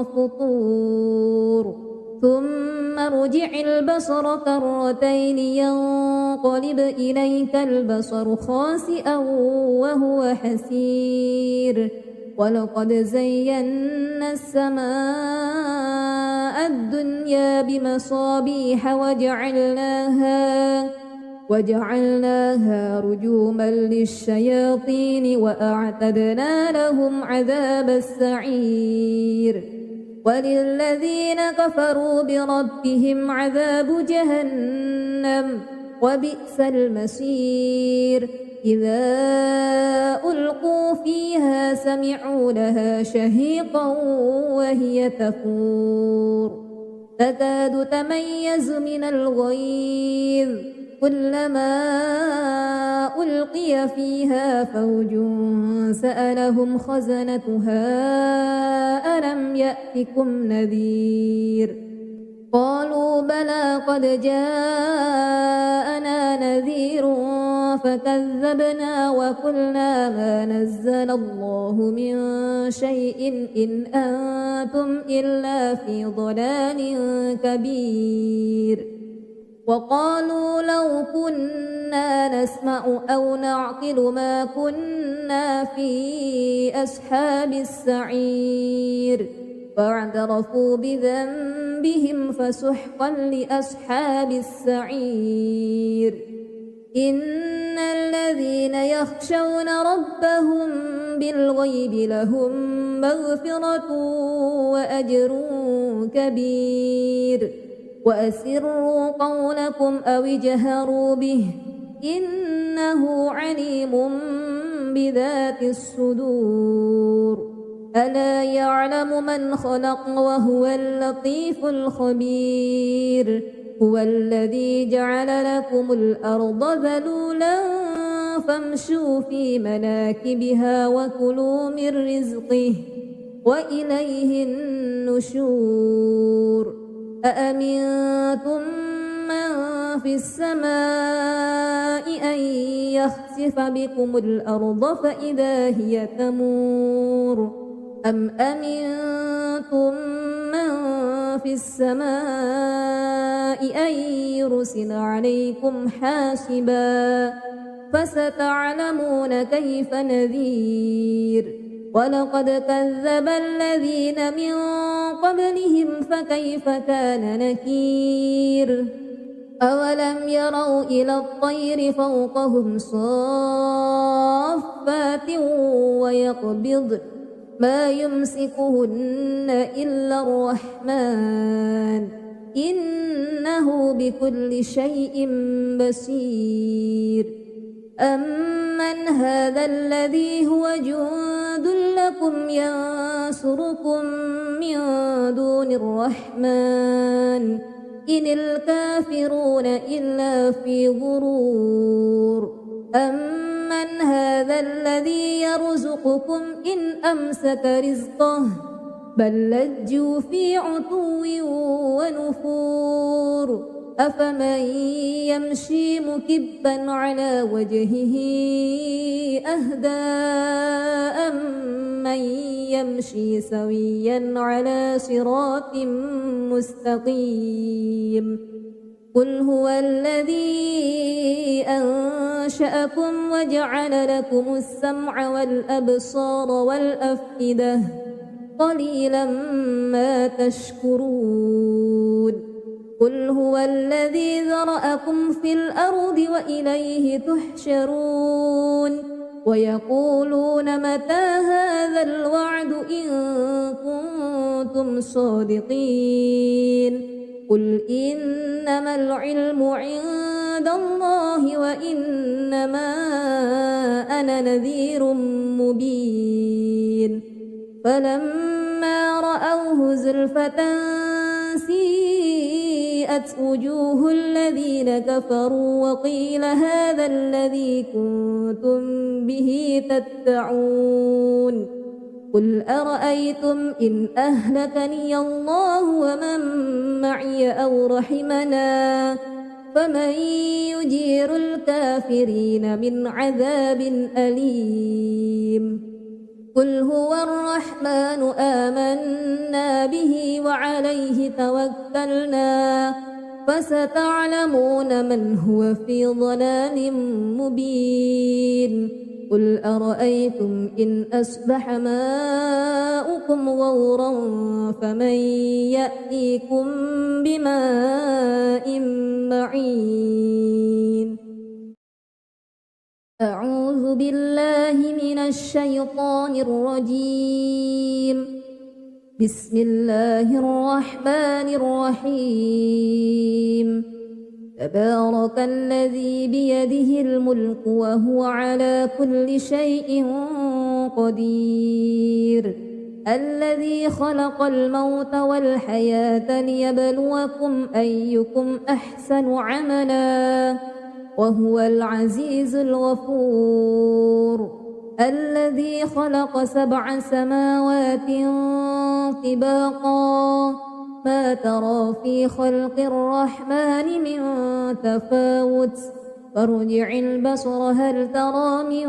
[SPEAKER 1] فطور ثم ارجع البصر كرتين ينقلب إليك البصر خاسئا وهو حسير ولقد زينا السماء الدنيا بمصابيح وجعلناها رجوما للشياطين وأعتدنا لهم عذاب السعير وللذين كفروا بربهم عذاب جهنم وبئس المصير إذا ألقوا فيها سمعوا لها شهيقا وهي تفور تكاد تميز من الغيظ كلما ألقي فيها فوج سألهم خزنتها ألم يأتكم نذير قالوا بلى قد جاءنا نذير فكذبنا وقلنا ما نزل الله من شيء إن أنتم إلا في ضلال كبير وقالوا لو كنا نسمع أو نعقل ما كنا في أصحاب السعير فاعترفوا بذنبهم فسحقا لأصحاب السعير إن الذين يخشون ربهم بالغيب لهم مغفرة وأجر كبير وأسروا قولكم أو اجهروا به إنه عليم بذات الصدور ألا يعلم من خلق وهو اللطيف الخبير هو الذي جعل لكم الأرض ذلولا فامشوا في مناكبها وكلوا من رزقه وإليه النشور أأمنتم من في السماء أن يخسف بكم الأرض فإذا هي تمور أم أمنتم من في السماء أن يرسل عليكم حاسبا فستعلمون كيف نذير ولقد كذب الذين من قبلهم فكيف كان نكير أولم يروا إلى الطير فوقهم صافات ويقبض ما يمسكهن إلا الرحمن إنه بكل شيء بصير أمن هذا الذي هو جند لكم ينصركم من دون الرحمن إن الكافرون إلا في غرور أمن هذا الذي يرزقكم إن أمسك رزقه بل لجوا في عتو ونفور أفمن يمشي مكبا على وجهه أهدى أمن يمشي سويا على صراط مستقيم قل هو الذي أنشأكم وجعل لكم السمع والأبصار والأفئدة قليلا ما تشكرون قل هو الذي ذرأكم في الأرض وإليه تحشرون ويقولون متى هذا الوعد إن كنتم صادقين قل إنما العلم عند الله وإنما أنا نذير مبين فلما رأوه زلفة سيئت وبرئت وجوه الذين كفروا وقيل هذا الذي كنتم به تدعون قل أرأيتم إن أهلكني الله ومن معي أو رحمنا فمن يجير الكافرين من عذاب أليم قل هو الرحمن آمنا به وعليه توكلنا فستعلمون من هو في ضلال مبين قل أرأيتم إن أصبح ماؤكم غورا فمن يأتيكم بماء معين أعوذ بالله من الشيطان الرجيم بسم الله الرحمن الرحيم تبارك الذي بيده الملك وهو على كل شيء قدير الذي خلق الموت والحياة ليبلوكم أيكم أحسن عملا وهو العزيز الغفور الذي خلق 7 سماوات طباقا ما ترى في خلق الرحمن من تفاوت فارجع البصر هل ترى من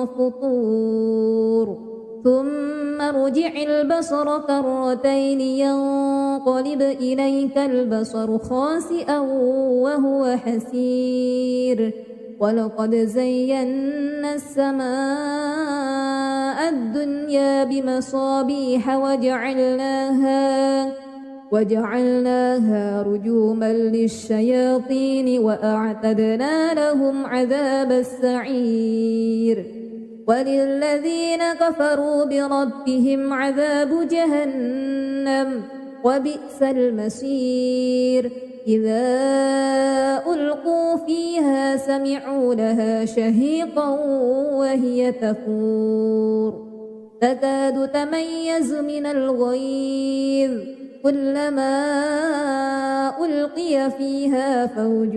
[SPEAKER 1] فطور ثم ارجع البصر كرتين ينقلب إليك البصر خاسئا وهو حسير ولقد زينا السماء الدنيا بمصابيح وجعلناها رجوما للشياطين وأعتدنا لهم عذاب السعير وللذين كفروا بربهم عذاب جهنم وبئس المصير إذا ألقوا فيها سمعوا لها شهيقا وهي تفور تكاد تميز من الغيظ كلما ألقي فيها فوج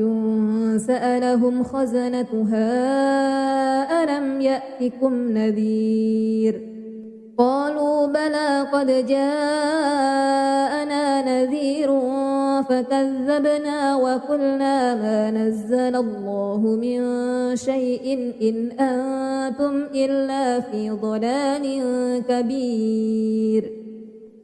[SPEAKER 1] سألهم خزنتها ألم يأتكم نذير قالوا بلى قد جاءنا نذير فكذبنا وقلنا ما نزل الله من شيء إن أنتم إلا في ضلال كبير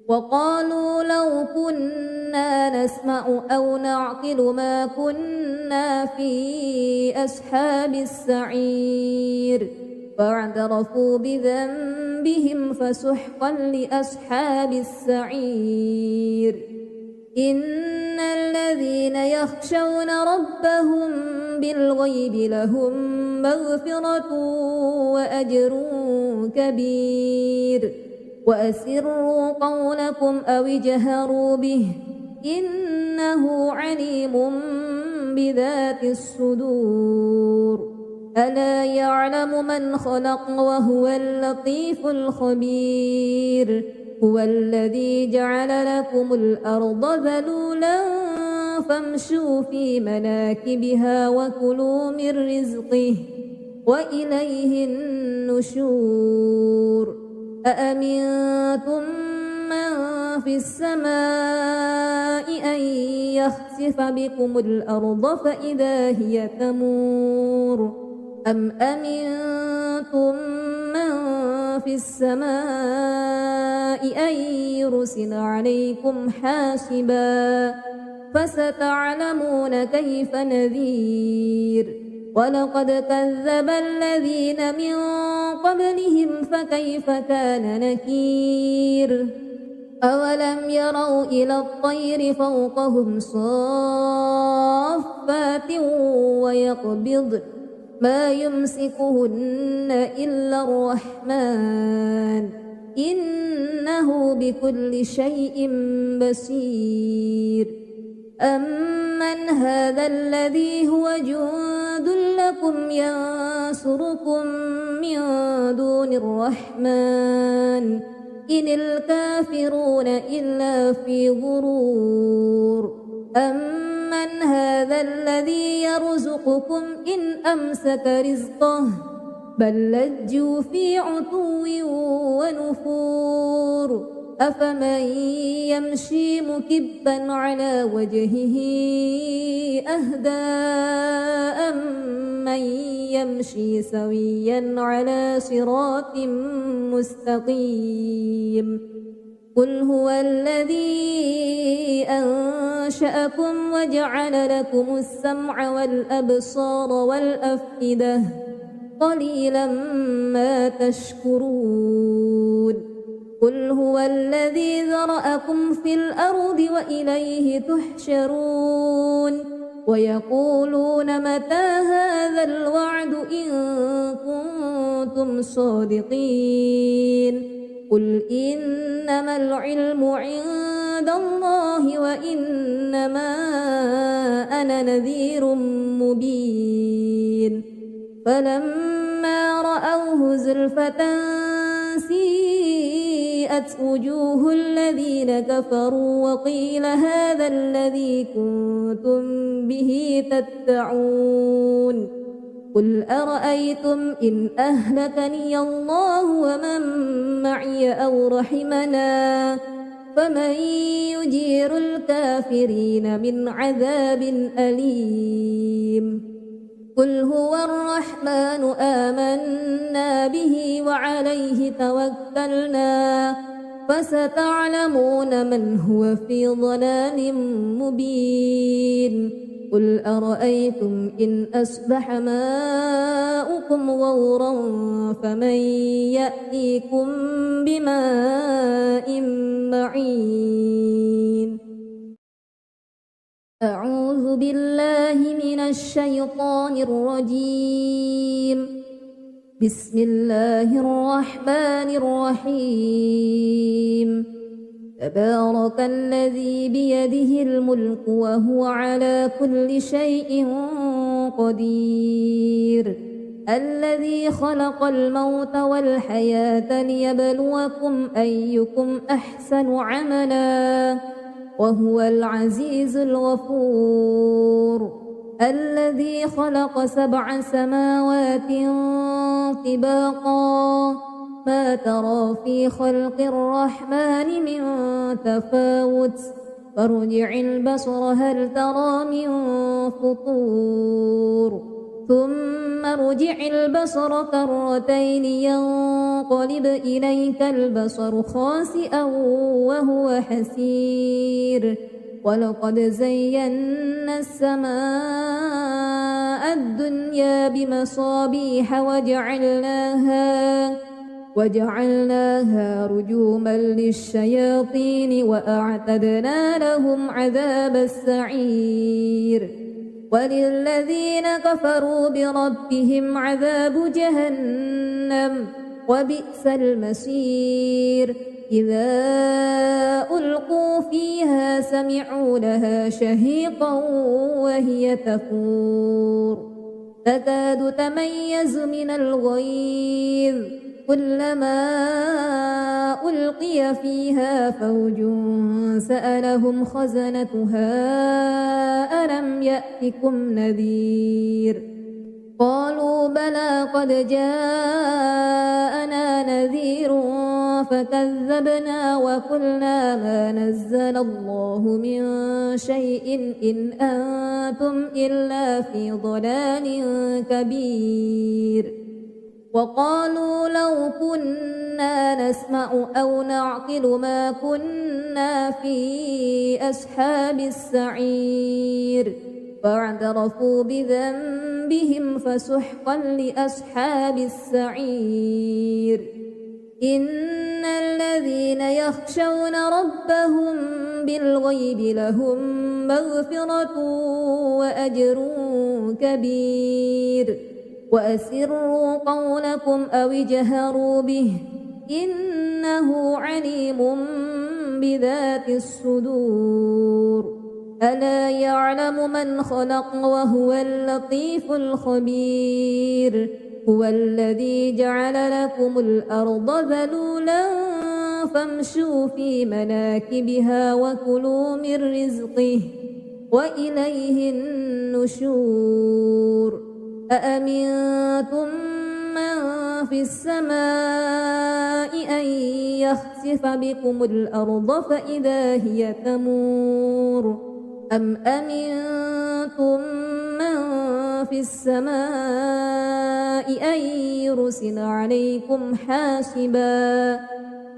[SPEAKER 1] وقالوا لو كنا نسمع أو نعقل ما كنا في أصحاب السعير فاعترفوا بذنبهم فسحقا لأصحاب السعير إن الذين يخشون ربهم بالغيب لهم مغفرة وأجر كبير وأسروا قولكم أو اجهروا به إنه عليم بذات الصدور ألا يعلم من خلق وهو اللطيف الخبير هو الذي جعل لكم الأرض ذلولا فامشوا في مناكبها وكلوا من رزقه وإليه النشور أأمنتم من في السماء أن يخسف بكم الأرض فإذا هي تمور أم أمنتم من في السماء أن يرسل عليكم حاسبا فستعلمون كيف نذير ولقد كذب الذين من قبلهم فكيف كان نكير أولم يروا إلى الطير فوقهم صافات ويقبضن ما يمسكهن إلا الرحمن إنه بكل شيء بصير أمن هذا الذي هو جند لكم ينصركم من دون الرحمن إن الكافرون إلا في غرور من هذا الذي يرزقكم إن أمسك رزقه بل لجوا في عتو ونفور أفمن يمشي مكبا على وجهه أهدى أمن يمشي سويا على صراط مستقيم قل هو الذي أنشأكم وجعل لكم السمع والأبصار والأفئدة قليلا ما تشكرون قل هو الذي ذرأكم في الأرض وإليه تحشرون ويقولون متى هذا الوعد إن كنتم صادقين قل إنما العلم عند الله وإنما أنا نذير مبين فلما رأوه زلفة سيئت وجوه الذين كفروا وقيل هذا الذي كنتم به تدعون قل أرأيتم إن أهلكني الله ومن معي أو رحمنا فمن يجير الكافرين من عذاب أليم قل هو الرحمن آمنا به وعليه توكلنا فستعلمون من هو في ضلال مبين قل أرأيتم إن أصبح ماؤكم غورا فمن يأتيكم بماء معين أعوذ بالله من الشيطان الرجيم بسم الله الرحمن الرحيم تبارك الذي بيده الملك وهو على كل شيء قدير الذي خلق الموت والحياة ليبلوكم أيكم أحسن عملا وهو العزيز الغفور الذي خلق 7 سماوات طباقا ما ترى في خلق الرحمن من تفاوت فارجع البصر هل ترى من فطور ثم ارجع البصر كرتين ينقلب إليك البصر خاسئا وهو حسير ولقد زينا السماء الدنيا بمصابيح وجعلناها رجوما للشياطين وأعتدنا لهم عذاب السعير وللذين كفروا بربهم عذاب جهنم وبئس المصير إذا ألقوا فيها سمعوا لها شهيقا وهي تفور تكاد تميز من الغيظ كلما ألقي فيها فوج سألهم خزنتها ألم يأتكم نذير قالوا بلى قد جاءنا نذير فكذبنا وقلنا ما نزل الله من شيء إن أنتم إلا في ضلال كبير وقالوا لو كنا نسمع أو نعقل ما كنا في أصحاب السعير فاعترفوا بذنبهم فسحقا لأصحاب السعير إن الذين يخشون ربهم بالغيب لهم مغفرة وأجر كبير وأسروا قولكم أو اجهروا به إنه عليم بذات الصدور ألا يعلم من خلق وهو اللطيف الخبير هو الذي جعل لكم الأرض ذلولا فامشوا في مناكبها وكلوا من رزقه وإليه النشور أأمنتم من في السماء أن يخسف بكم الأرض فإذا هي تمور أم أمنتم من في السماء أن يرسل عليكم حاسبا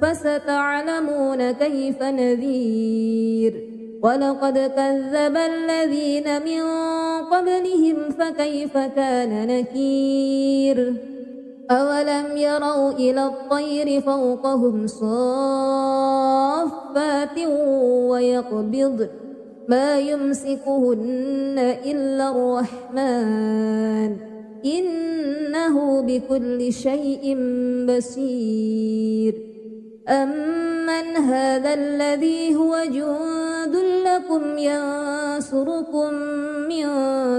[SPEAKER 1] فستعلمون كيف نذير ولقد كذب الذين من قبلهم فكيف كان نكير أولم يروا إلى الطير فوقهم صافات ويقبض ما يمسكهن إلا الرحمن إنه بكل شيء بصير أمن هذا الذي هو جند لكم ينصركم من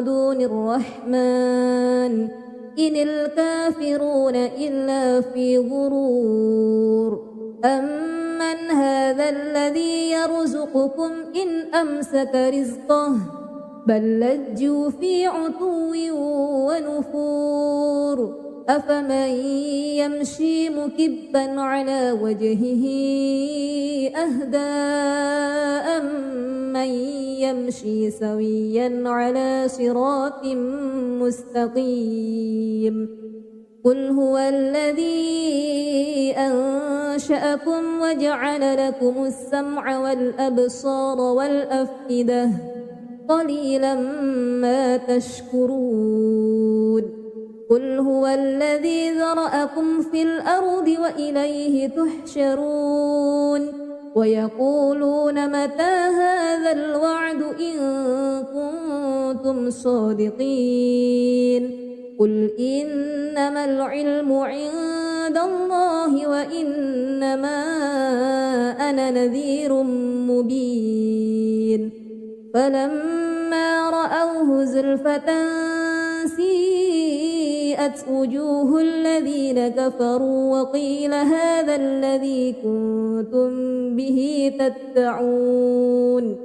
[SPEAKER 1] دون الرحمن إن الكافرون إلا في غرور أمن هذا الذي يرزقكم إن أمسك رزقه بل لجوا في عتو ونفور أفمن يمشي مكبا على وجهه أهدى أمن يمشي سويا على صراط مستقيم قل هو الذي أنشأكم وجعل لكم السمع والأبصار والأفئدة قليلا ما تشكرون قل هو الذي ذرأكم في الأرض وإليه تحشرون ويقولون متى هذا الوعد إن كنتم صادقين قل إنما العلم عند الله وإنما أنا نذير مبين فلما رأوه زلفة سيئت وجوه الذين كفروا وقيل هذا الذي كنتم به تدعون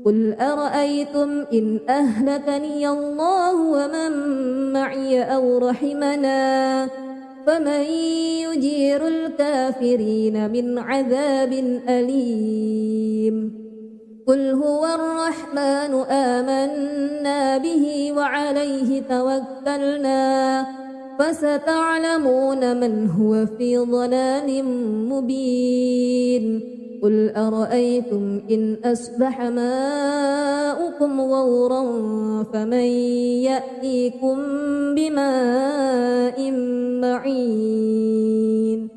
[SPEAKER 1] قل أرأيتم إن أهلكني الله ومن معي أو رحمنا فمن يجير الكافرين من عذاب أليم قل هو الرحمن آمنا به وعليه توكلنا فستعلمون من هو في ضلال مبين قل أرأيتم إن أصبح ماؤكم غورا فمن يأتيكم بماء معين